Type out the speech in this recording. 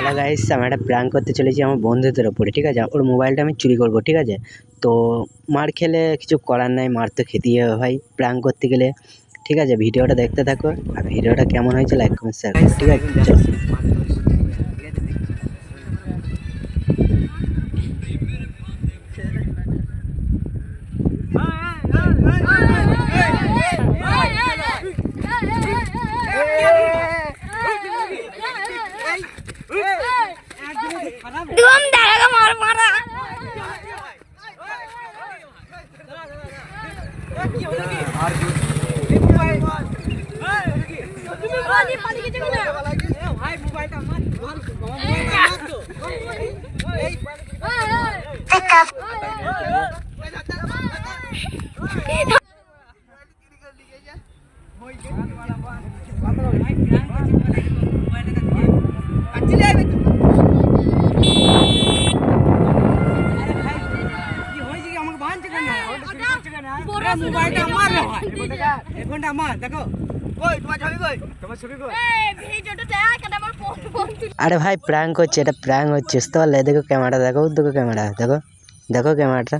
Hello guys, আমি একটা prank করতে চলেছি আমার বন্ধুদের ওপরে, ঠিক আছে? ওর মোবাইলটা আমি চুরি করবো, ঠিক আছে? তো মার খেলে কিছু করার নাই, মার তো খেতেই হবে ভাই প্র্যাঙ্ক করতে গেলে, ঠিক আছে? ভিডিওটা দেখতে থাকো, আর ভিডিওটা কেমন হয়েছে লাইক কমেন্ট শেয়ার করো, ঠিক আছে? চলো। तुम डालेगा मार मारा আরে ভাই প্র্যাঙ্ক হচ্ছে, এটা প্র্যাঙ্ক হচ্ছে, বুঝতে পারলে? দেখো ক্যামেরা, দেখো দেখো ক্যামেরা, দেখো দেখো ক্যামেরাটা।